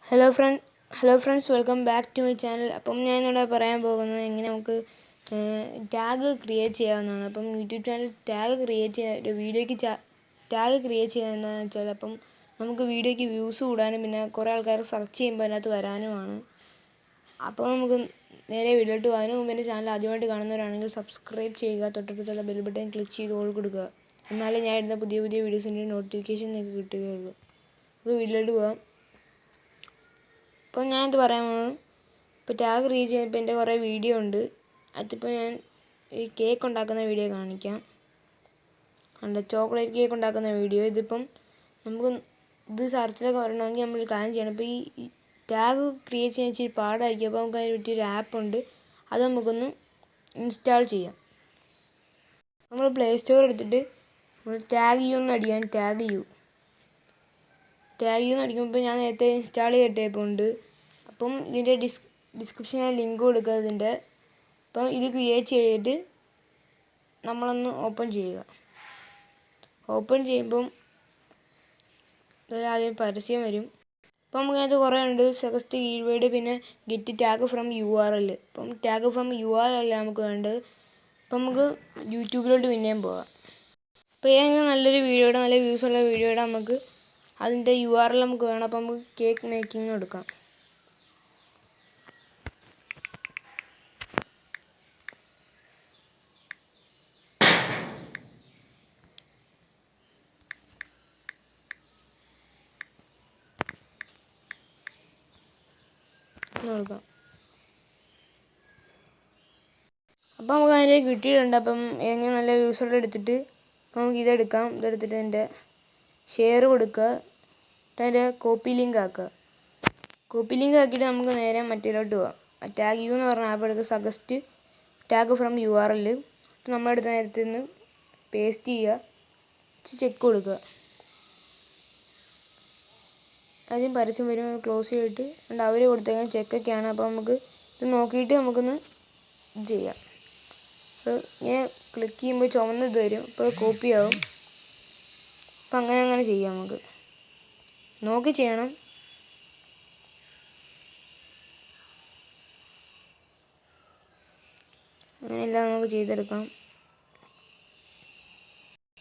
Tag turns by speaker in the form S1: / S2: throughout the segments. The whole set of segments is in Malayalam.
S1: Hello friends, welcome back to my channel. അപ്പം ഞാനിവിടെ പറയാൻ പോകുന്നത് എങ്ങനെ നമുക്ക് ടാഗ് ക്രിയേറ്റ് ചെയ്യാവുന്നതാണ്. അപ്പം യൂട്യൂബ് ചാനൽ ടാഗ് ക്രിയേറ്റ് ചെയ്യാൻ വീഡിയോയ്ക്ക് ടാഗ് ക്രിയേറ്റ് ചെയ്യുന്നതെന്ന് വെച്ചാൽ അപ്പം നമുക്ക് വീഡിയോയ്ക്ക് വ്യൂസ് കൂടാനും പിന്നെ കുറേ ആൾക്കാർ സെർച്ച് ചെയ്യുമ്പോൾ അതിനകത്ത് വരാനുമാണ്. അപ്പോൾ നമുക്ക് നേരെ വീഡിയോട്ട് പോകാൻ മുമ്പ് എൻ്റെ ചാനൽ ആദ്യമായിട്ട് കാണുന്നവരാണെങ്കിൽ സബ്സ്ക്രൈബ് ചെയ്യുക, തൊട്ടടുത്തുള്ള ബെൽ ബട്ടൺ ക്ലിക്ക് ചെയ്ത് ഓൾ കൊടുക്കുക. എന്നാലേ ഞാൻ ഇടുന്ന പുതിയ വീഡിയോസിൻ്റെ നോട്ടിഫിക്കേഷൻ നിങ്ങൾക്ക് കിട്ടുകയുള്ളൂ. അപ്പോൾ വീഡിയോട്ട് പോകാം. അപ്പോൾ ഞാനിത് പറയാൻ പോകുന്നത് ഇപ്പോൾ ടാഗ് റീച്ച് ചെയ്യുമ്പോൾ എൻ്റെ കുറേ വീഡിയോ ഉണ്ട്. അതിപ്പോൾ ഞാൻ ഈ കേക്ക് ഉണ്ടാക്കുന്ന വീഡിയോ കാണിക്കാം. ഉണ്ട് ചോക്ലേറ്റ് കേക്ക് ഉണ്ടാക്കുന്ന വീഡിയോ. ഇതിപ്പം നമുക്ക് ഇത് സെർച്ചിലൊക്കെ വരണമെങ്കിൽ നമ്മളൊരു കാര്യം ചെയ്യണം. ഇപ്പോൾ ഈ ടാഗ് ക്രിയേറ്റ് ചെയ്യാൻ ഇച്ചിരി പാടായിരിക്കും. അപ്പോൾ നമുക്ക് അതിന് പറ്റിയൊരു ആപ്പുണ്ട്, അത് നമുക്കൊന്ന് ഇൻസ്റ്റാൾ ചെയ്യാം. നമ്മൾ പ്ലേ സ്റ്റോർ എടുത്തിട്ട് നമ്മൾ ടാഗ് യു എന്ന് അടിക്കാൻ. ടാഗ് യു എന്ന് അടിക്കുമ്പോൾ ഞാൻ നേരത്തെ ഇൻസ്റ്റാൾ ചെയ്തിട്ടേ ഉണ്ട്. അപ്പം ഇതിൻ്റെ ഡിസ്ക്രിപ്ഷൻ ഞാൻ ലിങ്ക് കൊടുക്കുക ഇതിൻ്റെ. അപ്പം ഇത് ക്രിയേറ്റ് ചെയ്തിട്ട് നമ്മളൊന്ന് ഓപ്പൺ ചെയ്യുക. ഓപ്പൺ ചെയ്യുമ്പം ആദ്യം പരസ്യം വരും. അപ്പം നമുക്കതിനകത്ത് കുറേ ഉണ്ട്. സജസ്റ്റ് കീവേഡ്, പിന്നെ ഗെറ്റ് ടാഗ് ഫ്രം URL. അപ്പം ടാഗ് ഫ്രം URL അല്ല നമുക്ക് വേണ്ടത്. അപ്പം നമുക്ക് യൂട്യൂബിലോട്ട് പിന്നെയും പോകാം. അപ്പോൾ ഏതെങ്കിലും നല്ലൊരു വീഡിയോയുടെ നല്ല വ്യൂസുള്ള വീഡിയോയുടെ നമുക്ക് അതിൻ്റെ URL നമുക്ക് വേണം. അപ്പം നമുക്ക് കേക്ക് മേക്കിംഗ് എടുക്കാം. നോക്കാം. അപ്പം നമുക്ക് അതിൻ്റെ കിട്ടിയിട്ടുണ്ട്. അപ്പം എങ്ങനെ നല്ല വ്യൂസോടെ എടുത്തിട്ട് നമുക്ക് ഇതെടുക്കാം. ഇതെടുത്തിട്ട് അതിൻ്റെ ഷെയർ കൊടുക്കുക, അതിൻ്റെ കോപ്പി ലിങ്ക് ആക്കുക. കോപ്പി ലിങ്ക് ആക്കിയിട്ട് നമുക്ക് നേരെ മറ്റേലോട്ട് പോകാം. ടാഗ് യു എന്ന് പറഞ്ഞ ആപ്പ് എടുക്കുക. സജസ്റ്റ് ടാഗ് ഫ്രം URL നമ്മളെടുത്ത നേരത്തിൽ നിന്ന് പേസ്റ്റ് ചെയ്യുക, ചെക്ക് കൊടുക്കുക. ആദ്യം പരസ്യം വരും, ക്ലോസ് ചെയ്തിട്ട് അവർ കൊടുത്തേക്കാൻ ചെക്കൊക്കെയാണ്. അപ്പോൾ നമുക്ക് ഇത് നോക്കിയിട്ട് നമുക്കൊന്ന് ഇത് ചെയ്യാം. അപ്പോൾ ഞാൻ ക്ലിക്ക് ചെയ്യുമ്പോൾ ചുവന്ന് ഇത് വരും. അപ്പോൾ കോപ്പി ആവും. അപ്പം അങ്ങനെ ചെയ്യാം. നമുക്ക് നോക്കി ചെയ്യണം. അങ്ങനെയെല്ലാം നമുക്ക് ചെയ്തെടുക്കാം.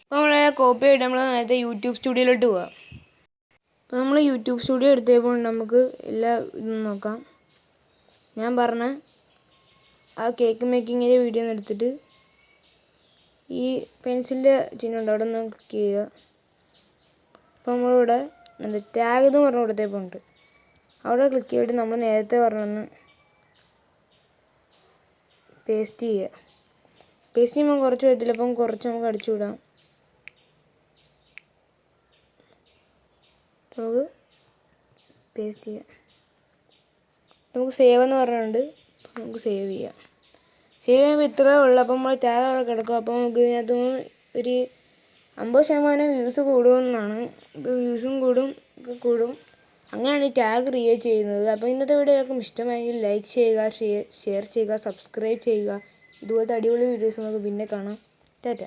S1: അപ്പോൾ നമ്മൾ കോപ്പി ആയിട്ട് നമ്മൾ നേരത്തെ യൂട്യൂബ് സ്റ്റുഡിയോയിലോട്ട് പോകാം. അപ്പോൾ നമ്മൾ യൂട്യൂബ് സ്റ്റുഡിയോ എടുത്തപ്പോൾ നമുക്ക് എല്ലാ ഇതും നോക്കാം. ഞാൻ പറഞ്ഞ ആ കേക്ക് മേക്കിങ്ങിൻ്റെ വീഡിയോ ഒന്ന് എടുത്തിട്ട് ഈ പെൻസിലിൻ്റെ ചിഹ്നം ഉണ്ട്, അവിടെ ഒന്ന് ക്ലിക്ക് ചെയ്യുക. അപ്പോൾ നമ്മളിവിടെ ടാഗ് എന്ന് പറഞ്ഞ് കൊടുത്തപ്പോൾ ഉണ്ട്, അവിടെ ക്ലിക്ക് ചെയ്തിട്ട് നമ്മൾ നേരത്തെ പറഞ്ഞൊന്ന് പേസ്റ്റ് ചെയ്യുക. പേസ്റ്റ് ചെയ്യുമ്പോൾ കുറച്ച് വരത്തില്ല, അപ്പം കുറച്ച് നമുക്ക് അടിച്ചു വിടാം. നമുക്ക് പേസ്റ്റ് ചെയ്യാം. നമുക്ക് സേവ് എന്ന് പറഞ്ഞിട്ടുണ്ട്, നമുക്ക് സേവ് ചെയ്യാം. സേവ് ചെയ്യുമ്പോൾ ഇത്രയേ ഉള്ളൂ. അപ്പം നമ്മൾ ടാഗ് അവിടെ കിടക്കും. അപ്പോൾ നമുക്ക് ഇതിനകത്ത് ഒരു 50% വ്യൂസ് കൂടുമെന്നാണ്. ഇപ്പോൾ വ്യൂസും കൂടും. അങ്ങനെയാണ് ഈ ടാഗ് ക്രിയേറ്റ് ചെയ്യുന്നത്. അപ്പോൾ ഇന്നത്തെ വീഡിയോ എല്ലാവർക്കും ഇഷ്ടമായെങ്കിൽ ലൈക്ക് ചെയ്യുക, ഷെയർ ചെയ്യുക, സബ്സ്ക്രൈബ് ചെയ്യുക. ഇതുപോലത്തെ അടിപൊളി വീഡിയോസ് നമുക്ക് പിന്നെ കാണാം. ടാറ്റ.